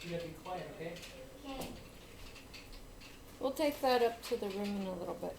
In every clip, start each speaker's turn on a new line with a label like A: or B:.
A: You gotta be quiet, okay?
B: Okay.
C: We'll take that up to the room in a little bit.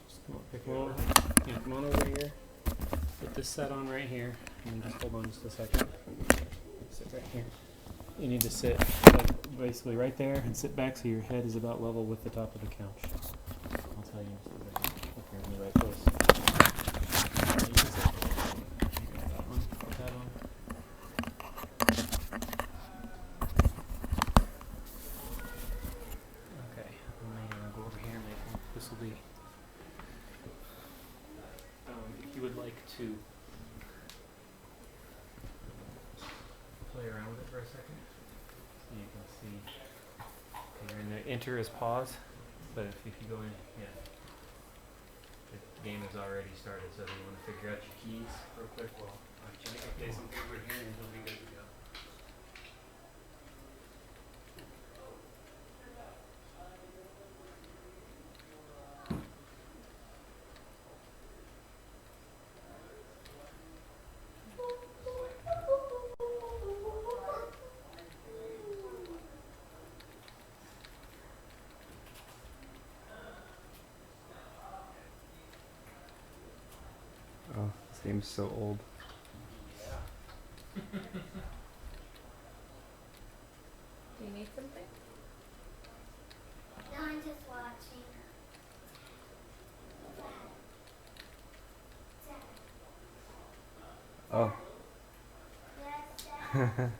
A: Just come on, pick one. Yeah, come on over here. Put this set on right here. And just hold on just a second. Sit right here. You need to sit like basically right there and sit back so your head is about level with the top of the couch. I'll tell you. If you're in the right place. You can sit. That one. Put that on. Okay. I'm gonna go over here and make this will be. If you would like to play around with it for a second, so you can see. Okay, you're in the enter is pause, but if you go in, yeah, the game has already started. So if you want to figure out your keys real quick, well, I check update some over here and it'll be good to go.
D: Oh, this game's so old.
C: Do you need something?
B: No, I'm just watching.
D: Oh.
B: Yes, Dad.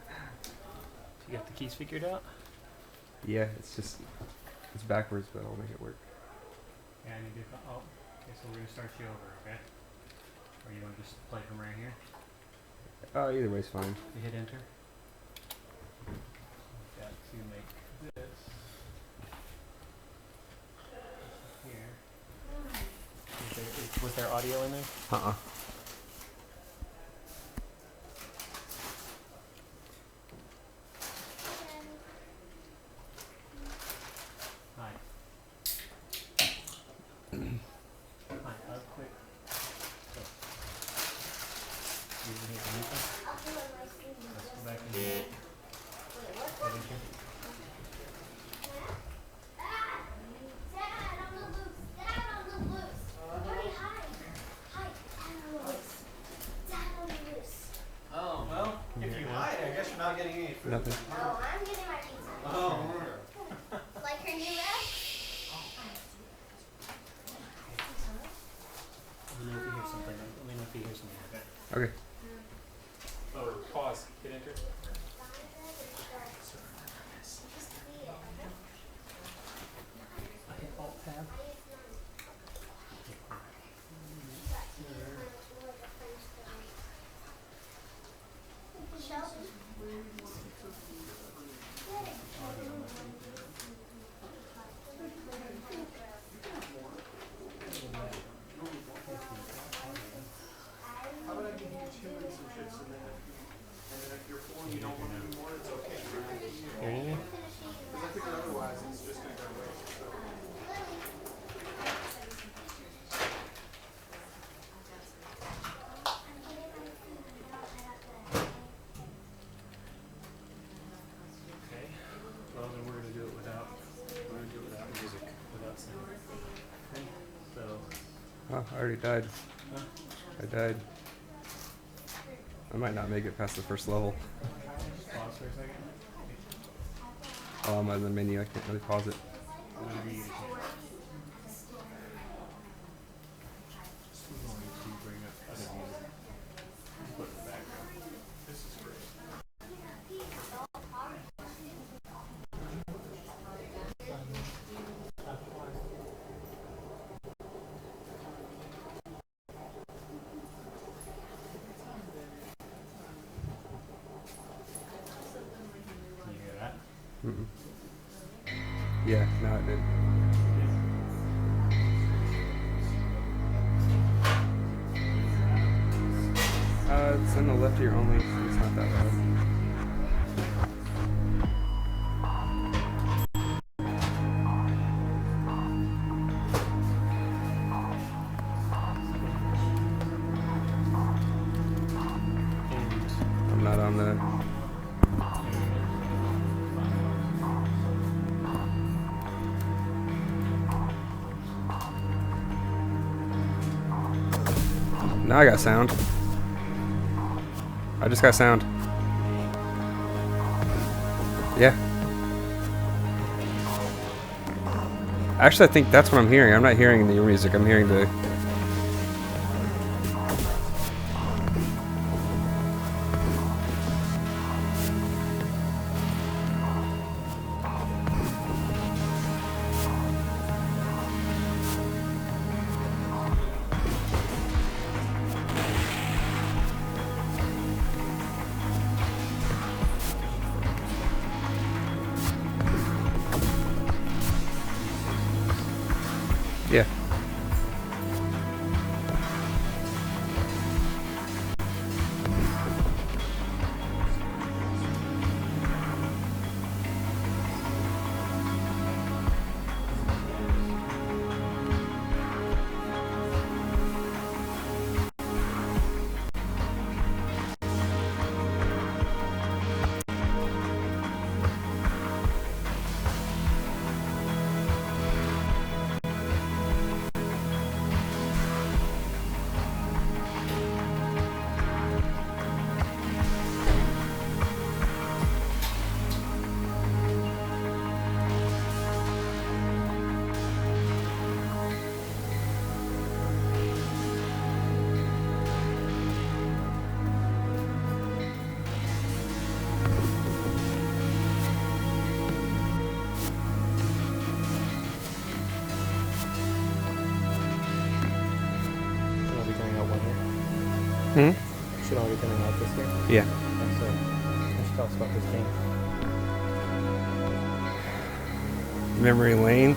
A: You got the keys figured out?
D: Yeah, it's backwards, but I'll make it work.
A: Yeah, I need to. Oh, okay. So we're gonna start you over, okay? Or you want to just play from right here?
D: Oh, either way's fine.
A: You hit enter. We've got to make this here. Was there audio in there?
D: Uh-uh.
A: Hi. Hi. Quick. So, you need anything?
B: I'll do it my sleeve.
A: Let's go back in here.
B: Wait, what's
A: Right
B: that?
A: in here.
B: Dad, on the loose. Dad, on the loose. Hurry, hide. Hide. Dad, on the loose. Dad, on the loose.
E: Oh, well, if you hide, I guess you're not getting any food.
D: Nothing.
B: Oh, I'm getting my pizza.
E: Oh,
B: Like her new rep?
A: Let me know if you hear something. Let me know if you hear something. Okay.
D: Okay.
A: Oh, pause. Hit enter. I hit Alt Tab.
E: how about I give you 2 and some chips and then if you're full and you don't want any more, it's okay.
A: Hear anything?
E: Because I figure otherwise it's just going to go waste. So.
A: Okay. Well, then we're gonna do it without. We're gonna do it without music, without sound. Okay. So.
D: Oh, I already died.
A: Huh?
D: I died. I might not make it past the first level.
A: Pause for a second.
D: Oh, I'm on the menu. I can't really pause it.
A: Whenever you We're going to bring up other music. Put in the background. This is great. Can you hear that?
D: Mm-mm. Yeah, now it did. It's in the left ear only. It's not that loud.
A: And
D: I'm not on the. Now I got sound. I just got sound. Yeah. Actually, I think that's what I'm hearing. I'm not hearing the music. I'm hearing the. Yeah.
A: should all be coming out one
D: Hmm?
A: here. Should all be coming out this year.
D: Yeah.
A: So, you should tell us about this game.
D: Memory Lane.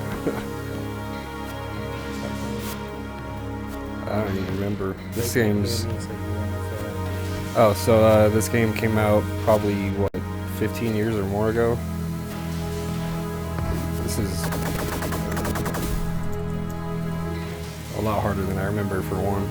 D: I don't even remember. This game's. Oh, so this game came out probably, what, 15 years or more ago? This is a lot harder than I remember, for one.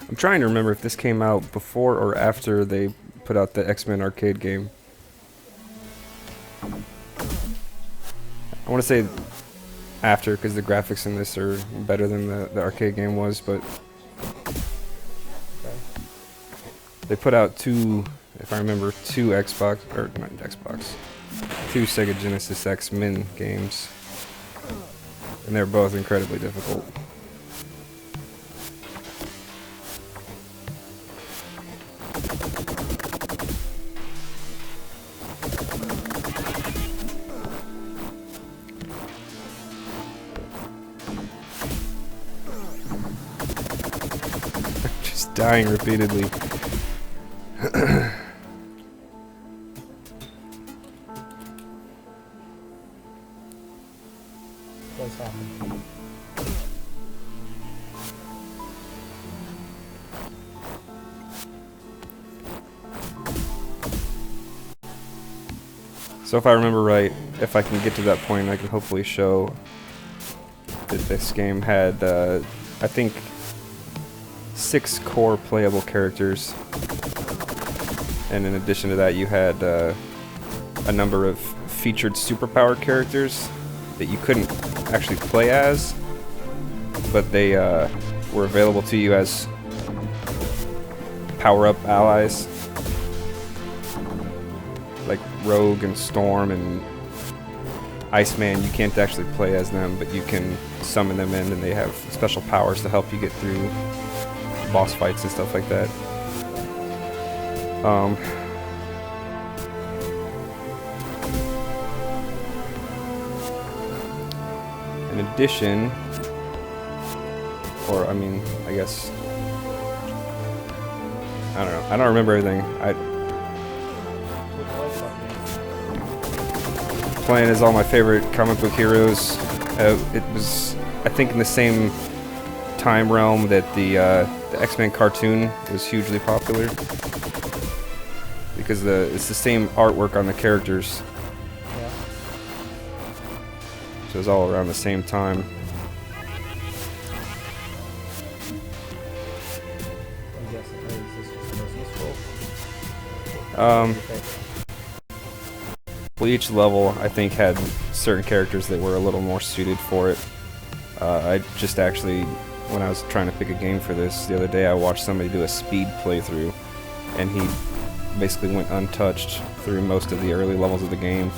D: I'm trying to remember if this came out before or after they put out the X-Men arcade game. I want to say after, because the graphics in this are better than the arcade game was, but they put out two, if I remember, two Xbox, or not Xbox, two Sega Genesis X-Men games, and they're both incredibly difficult. Just dying repeatedly.
A: What's happening?
D: So if I remember right, if I can get to that point, I can hopefully show that this game had, I think, 6 core playable characters. And in addition to that, you had a number of featured superpower characters that you couldn't actually play as, but they were available to you as power-up allies, like Rogue and Storm and Iceman. You can't actually play as them, but you can summon them in, and they have special powers to help you get through boss fights and stuff like that. In addition, or I mean, I guess, I don't know. I don't remember everything. Playing as all my favorite comic book heroes. It was, I think, in the same time realm that the X-Men cartoon was hugely popular, because it's the same artwork on the characters.
A: Yeah.
D: So it was all around the same time.
A: I'm guessing this is just the most useful.
D: Um, Well, each level, I think, had certain characters that were a little more suited for it. I just actually, when I was trying to pick a game for this the other day, I watched somebody do a speed playthrough, and he basically went untouched through most of the early levels of the game,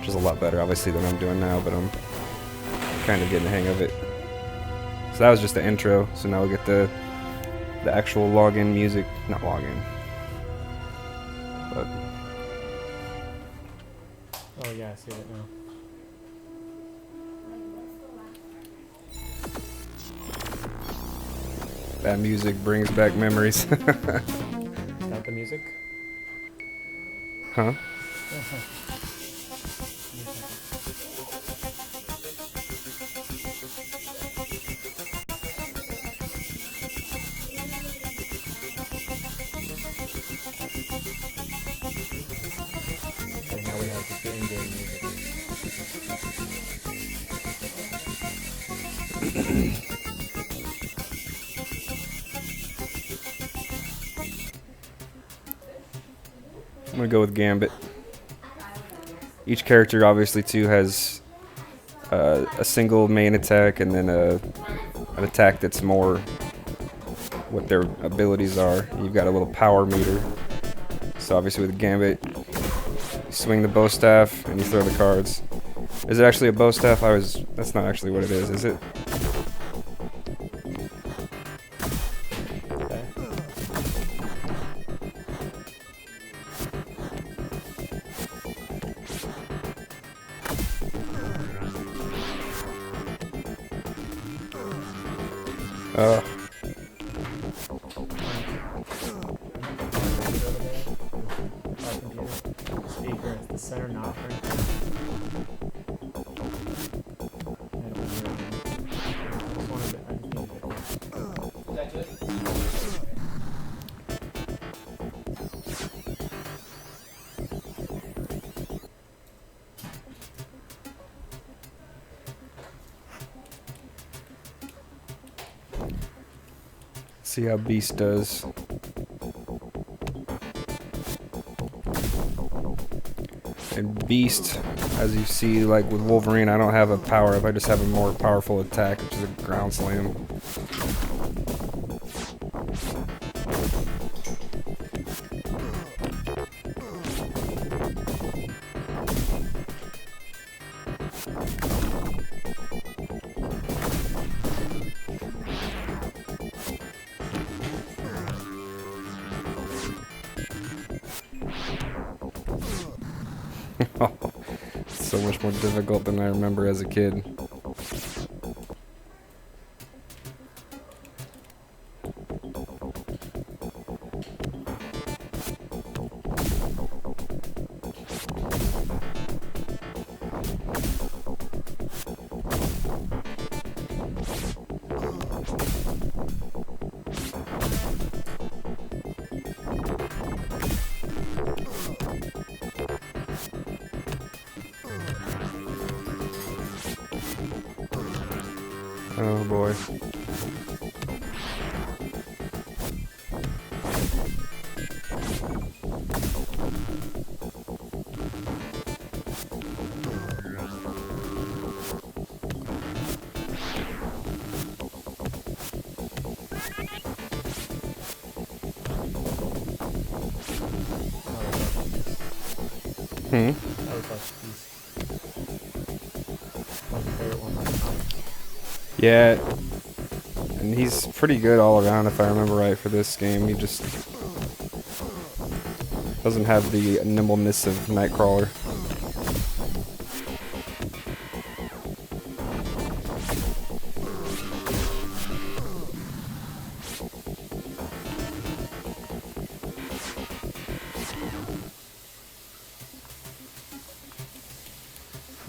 D: which is a lot better, obviously, than I'm doing now, but I'm kind of getting the hang of it. So that was just the intro, so now we get the actual login music, not login, but...
A: Oh yeah, I see it now.
D: That music brings back memories.
A: Is that the music?
D: Huh?
A: Okay, now we have just the in-game music.
D: I'm gonna go with Gambit. Each character, obviously, too, has a single main attack and then an attack that's more what their abilities are. You've got a little power meter. So obviously with Gambit, you swing the bow staff and you throw the cards. Is it actually a bow staff? That's not actually what it is it?
A: Okay. Speaker is the center knob right there. I don't know. I just wanted to, I just needed it.
D: See how Beast does. And Beast, as you see, like with Wolverine, I don't have a power up. I just have a more powerful attack, which is a ground slam. So much more difficult than I remember as a kid. Oh boy.
A: That was like my favorite one.
D: Yeah, and he's pretty good all around if I remember right for this game. He just doesn't have the nimbleness of Nightcrawler.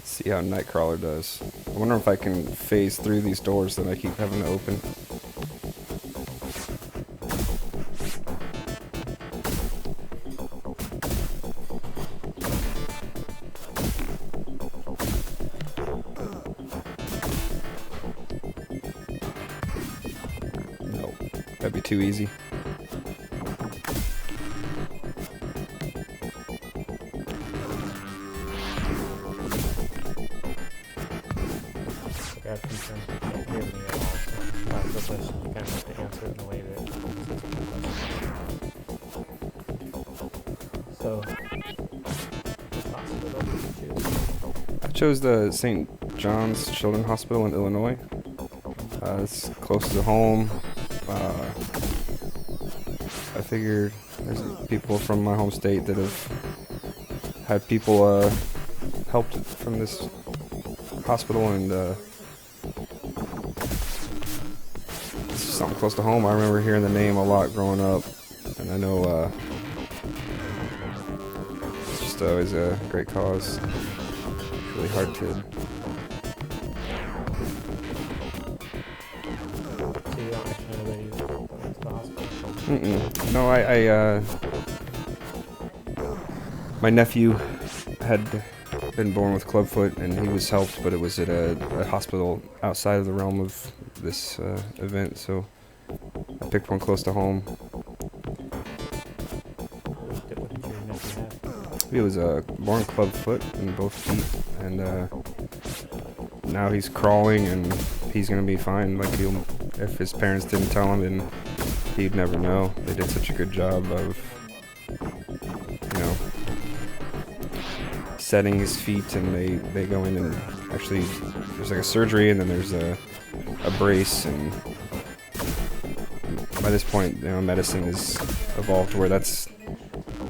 D: See how Nightcrawler does. I wonder if I can phase through these doors that I keep having to open. Nope, that'd be too easy.
A: I have concerns you can't hear me at all. So ask the question, you kind of have to answer it in a way that. So, which hospital did you choose?
D: I chose the St. John's Children's Hospital in Illinois. It's close to home. I figured there's people from my home state that have had people helped from this hospital, and it's just something close to home. I remember hearing the name a lot growing up, and I know it's just always a great cause. It's really hard to.
A: So you don't actually know that you went to the hospital?
D: No, my nephew had been born with clubfoot, and he was helped, but it was at a hospital outside of the realm of this event, so I picked one close to home.
A: What did your nephew have?
D: He was born clubfoot in both feet, and now he's crawling, and he's gonna be fine. Like, if his parents didn't tell him, then he'd never know. They did such a good job of, setting his feet, and they go in and actually there's like a surgery, and then there's a brace, and by this point, medicine has evolved where that's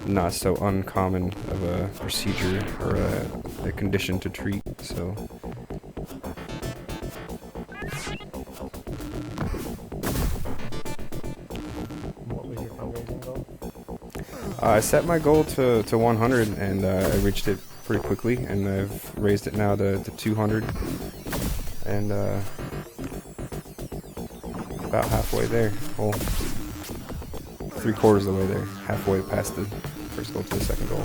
D: not so uncommon of a procedure or a condition to treat. So
A: What was your fundraising goal?
D: I set my goal to 100, and I reached it pretty quickly, and I've raised it now to 200, and about halfway there. Well, 3/4 of the way there, halfway past the first goal to the second goal.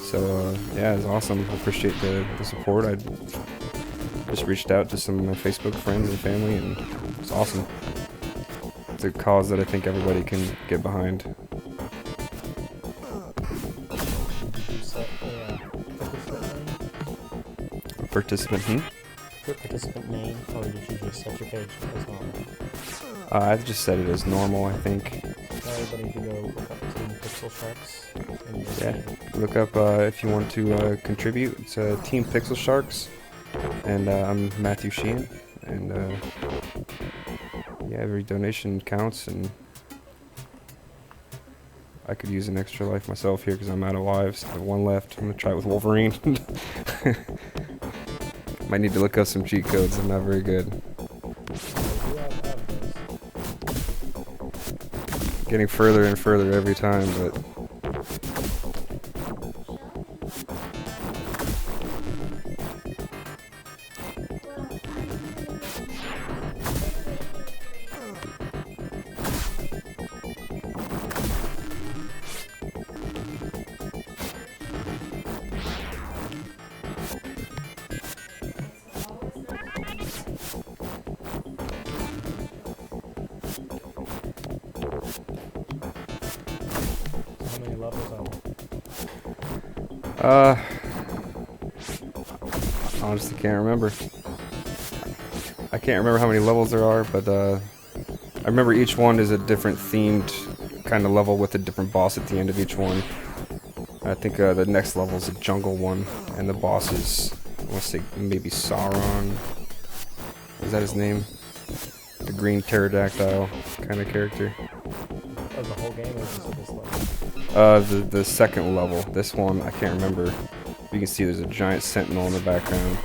D: So yeah, it's awesome. I appreciate the support. I just reached out to some of my Facebook friends and family, and it's awesome. It's a cause that I think everybody can get behind.
A: Did you set a participant name? Participant name, or did you just set your page as normal?
D: I just set it as normal, I think.
A: Tell everybody to go look up Team Pixel Sharks. And you'll
D: Yeah,
A: see-
D: look up if you want to contribute. It's Team Pixel Sharks, and I'm Matthew Sheehan, and yeah, every donation counts, and I could use an extra life myself here because I'm out of lives. I have one left. I'm gonna try it with Wolverine. Might need to look up some cheat codes. I'm not very good.
A: You have those.
D: Getting further and further every time, but
A: How many levels are
D: honestly can't remember. I can't remember how many levels there are, but I remember each one is a different themed kind of level with a different boss at the end of each one. I think the next level is a jungle one, and the boss is, I want to say maybe Sauron. Is that his name? The green pterodactyl kind of character.
A: Of the whole game, or just of this level?
D: The second level. This one I can't remember. You can see there's a giant sentinel in the background.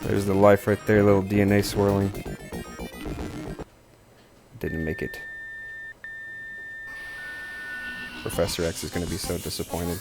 D: There's the life right there, little DNA swirling. Didn't make it. Professor X is going to be so disappointed.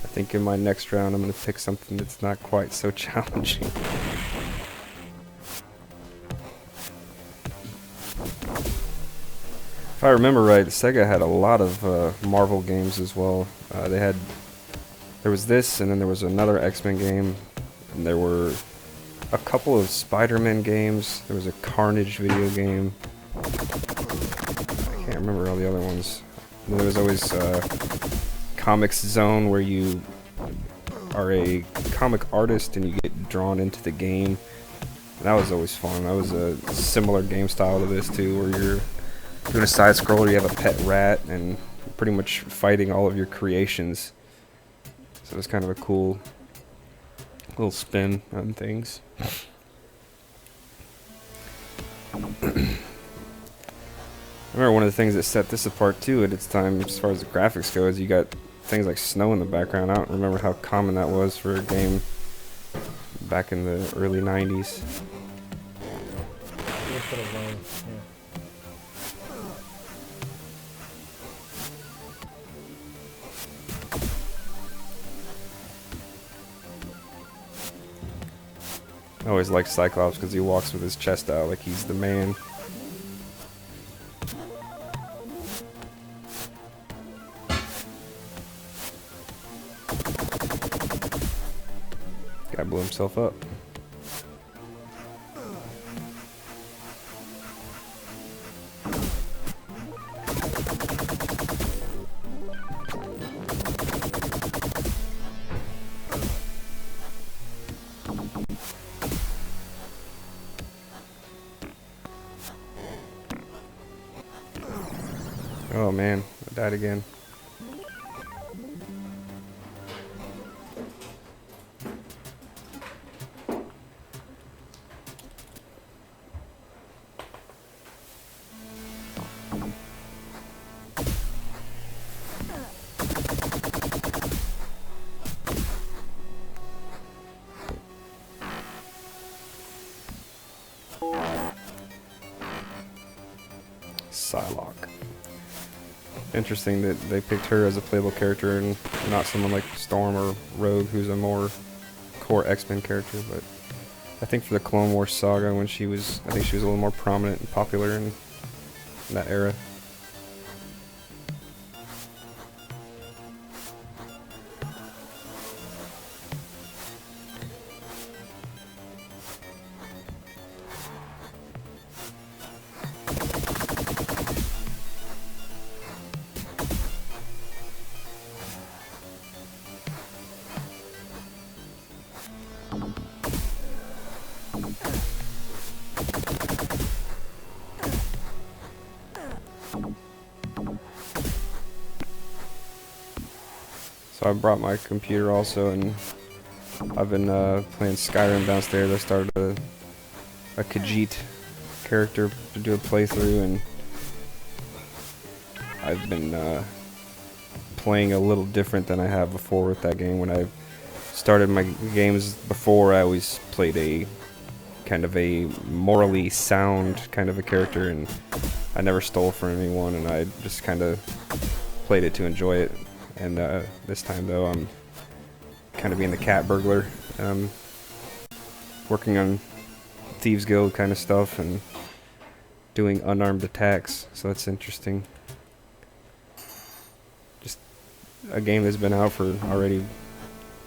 D: I think in my next round I'm going to pick something that's not quite so challenging. If I remember right, Sega had a lot of Marvel games as well. There was this, and then there was another X-Men game, and there were a couple of Spider-Man games. There was a Carnage video game. I can't remember all the other ones. And there was always Comics Zone, where you are a comic artist and you get drawn into the game. And that was always fun. That was a similar game style to this too, where you're doing a side scroller, you have a pet rat, and you're pretty much fighting all of your creations. So it's kind of a cool little spin on things. I remember one of the things that set this apart too at its time, as far as the graphics go, is you got things like snow in the background. I don't remember how common that was for a game back in the early 90s. I always liked Cyclops because he walks with his chest out like he's the man. Guy blew himself up. Oh man, I died again. Psylocke. Interesting that they picked her as a playable character and not someone like Storm or Rogue, who's a more core X-Men character. But I think for the Clone Wars saga, when she was, I think she was a little more prominent and popular in that era. So I brought my computer also, and I've been playing Skyrim downstairs. I started a Khajiit character to do a playthrough, and I've been playing a little different than I have before with that game. When I started my games before, I always played a kind of a morally sound kind of a character, and I never stole from anyone, and I just kind of played it to enjoy it. And this time though, I'm kind of being the cat burglar, working on Thieves Guild kind of stuff and doing unarmed attacks, so that's interesting. a game that's been out for already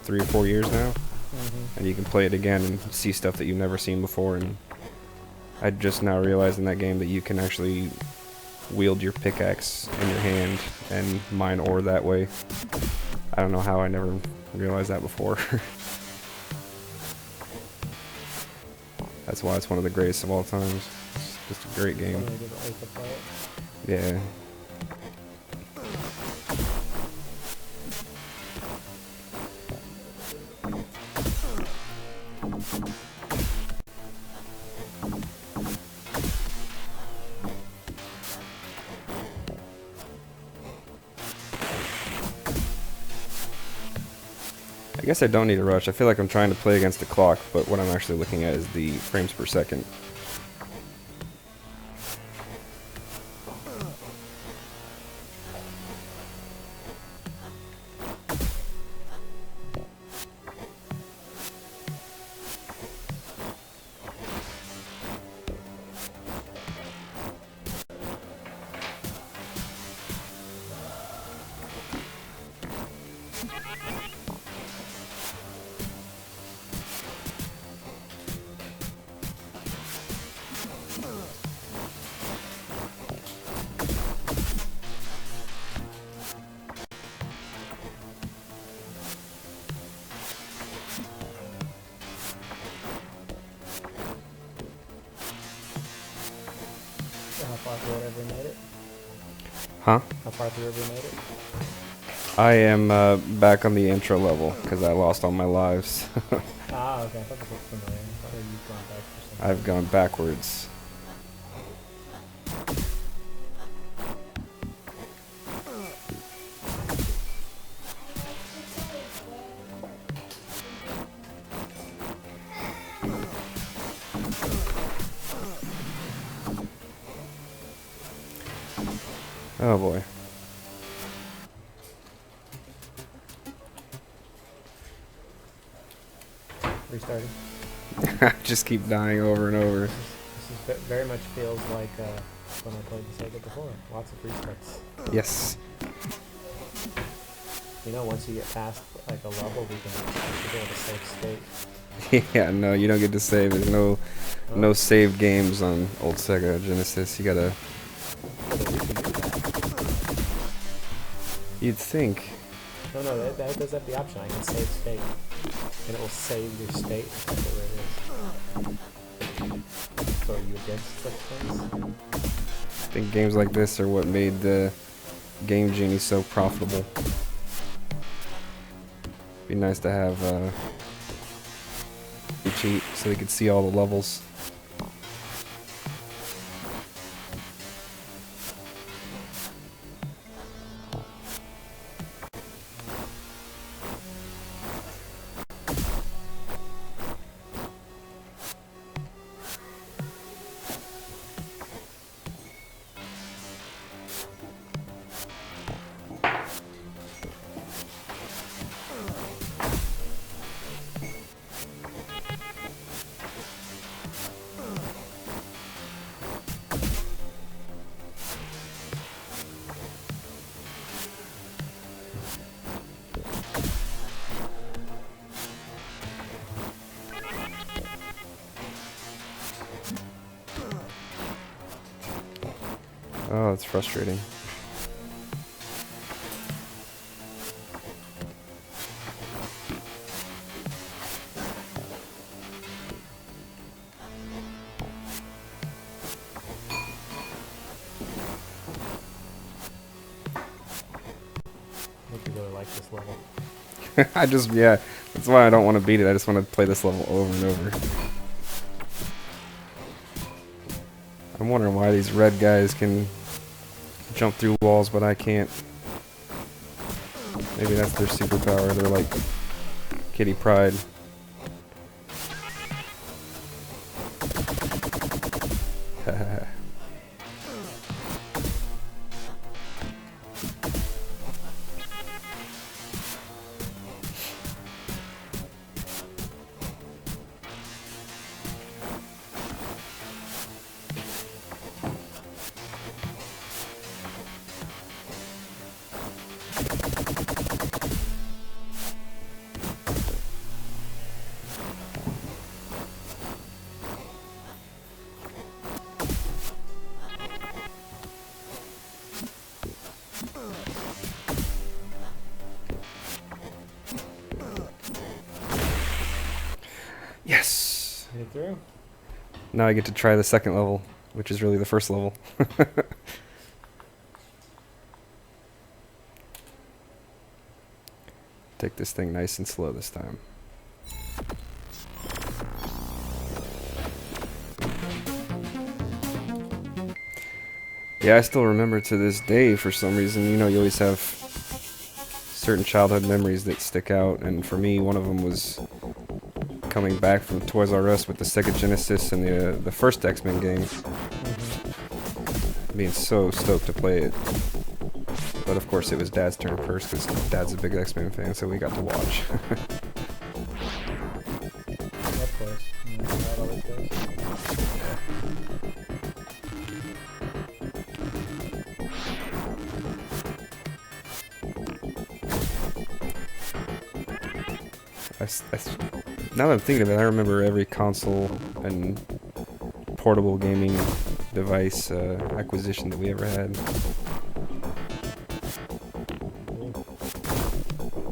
D: 3 or 4 years now,
A: Mm-hmm.
D: and you can play it again and see stuff that you've never seen before. And I just now realized in that game that you can actually wield your pickaxe in your hand and mine ore that way. I don't know how I never realized that before. That's why it's one of the greatest of all times. It's just a great game.
A: Somebody didn't like to play it.
D: Yeah. I guess I don't need a rush. I feel like I'm trying to play against the clock, but what I'm actually looking at is the frames per second.
A: How far through it ever made it?
D: Huh?
A: How far through ever made it?
D: I am back on the intro level because I lost all my lives.
A: Ah, okay. I thought this looked familiar. I thought you'd gone back for something.
D: I've gone backwards. Oh boy.
A: Restarting.
D: I just keep dying over and over.
A: This is very much feels like when I played the Sega before. Lots of restarts.
D: Yes.
A: You know, once you get past like a level, we should go to safe state.
D: Yeah, no, you don't get to save. There's no saved games on old Sega Genesis. You gotta.
A: Oh, but we can do that.
D: You'd think.
A: No, that does have the option. I can save state, and it will save your state whatever it is. So are you against such things?
D: I think games like this are what made the Game Genie so profitable. Be nice to have a cheat so we could see all the levels. Oh, that's frustrating.
A: I think you really like this level.
D: Yeah, that's why I don't want to beat it. I just want to play this level over and over. I'm wondering why these red guys can jump through walls, but I can't. Maybe that's their superpower. They're like Kitty Pryde. Yes!
A: Get through.
D: Now I get to try the second level, which is really the first level. Take this thing nice and slow this time. Yeah, I still remember to this day for some reason. You know, you always have certain childhood memories that stick out, and for me, one of them was coming back from Toys R Us with the Sega Genesis and the first X-Men game. Being so stoked to play it. But of course it was Dad's turn first, because Dad's a big X-Men fan, so we got to watch.
A: Of course. That always does.
D: Now that I'm thinking of it, I remember every console and portable gaming device acquisition that we ever had.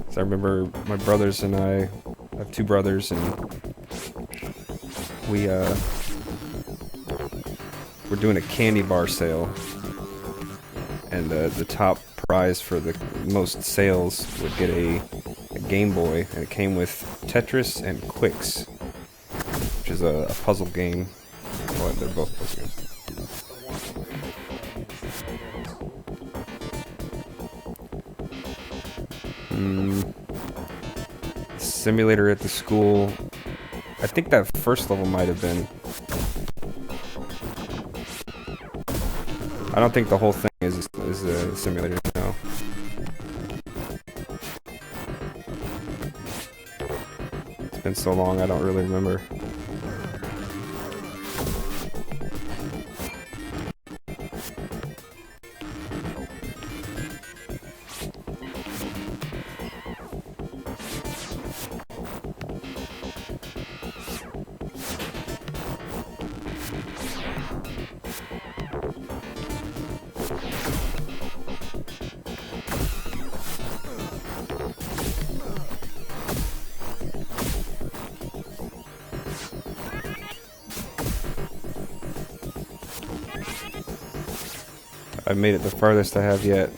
D: So I remember my brothers and I have two brothers, and we were doing a candy bar sale, and the top prize for the most sales would get a Game Boy, and it came with Tetris and Quicks, which is a puzzle game. Well, they're both puzzle games. Simulator at the school. I think that first level might have been. I don't think the whole thing is a simulator, no. It's been so long, I don't really remember. I made it the farthest I have yet.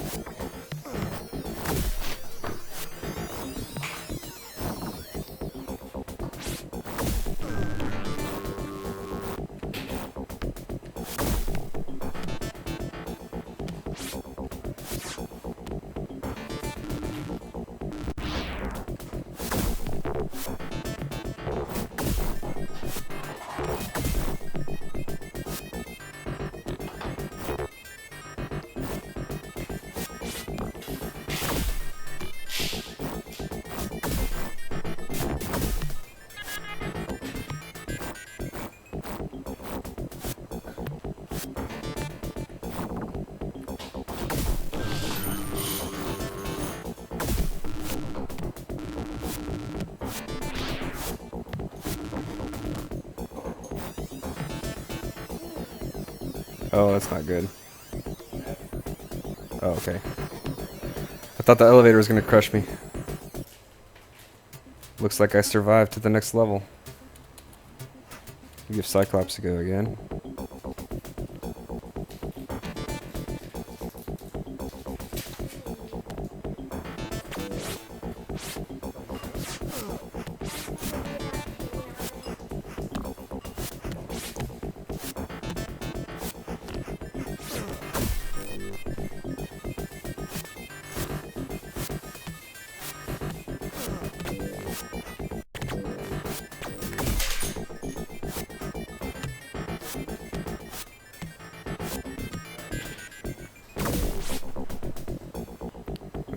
D: Oh, that's not good. Oh, okay. I thought the elevator was gonna crush me. Looks like I survived to the next level. Give Cyclops a go again.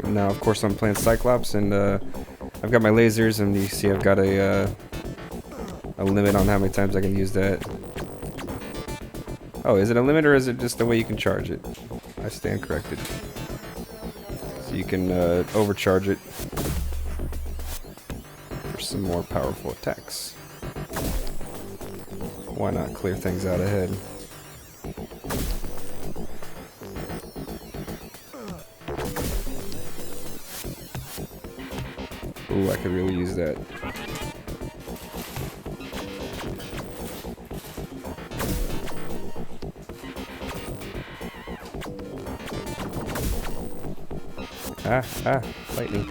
D: Now, of course, I'm playing Cyclops, and I've got my lasers, and you see I've got a limit on how many times I can use that. Oh, is it a limit, or is it just the way you can charge it? I stand corrected. So you can overcharge it for some more powerful attacks. Why not clear things out ahead? Ooh, I could really use that. Lightning.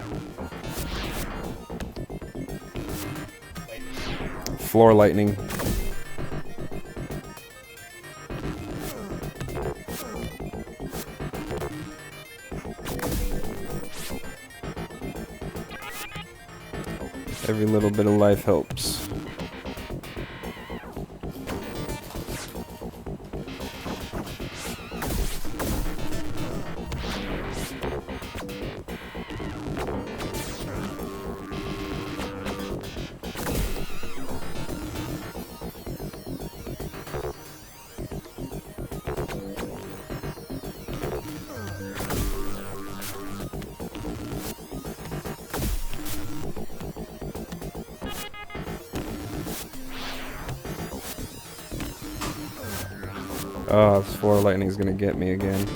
D: Floor lightning. Every little bit of life helps. Oh, this floor lightning's gonna get me again.
A: It's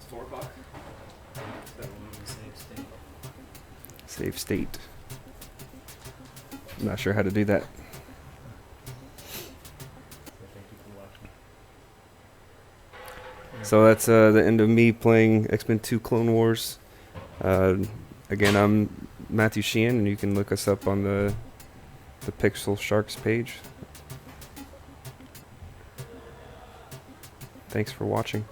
A: 4 o'clock. That one in the same state.
D: Save state. I'm not sure how to do that.
A: Thank you for watching.
D: So that's the end of me playing X-Men 2 Clone Wars. Again, I'm Matthew Sheehan, and you can look us up on the Pixel Sharks page. Thanks for watching.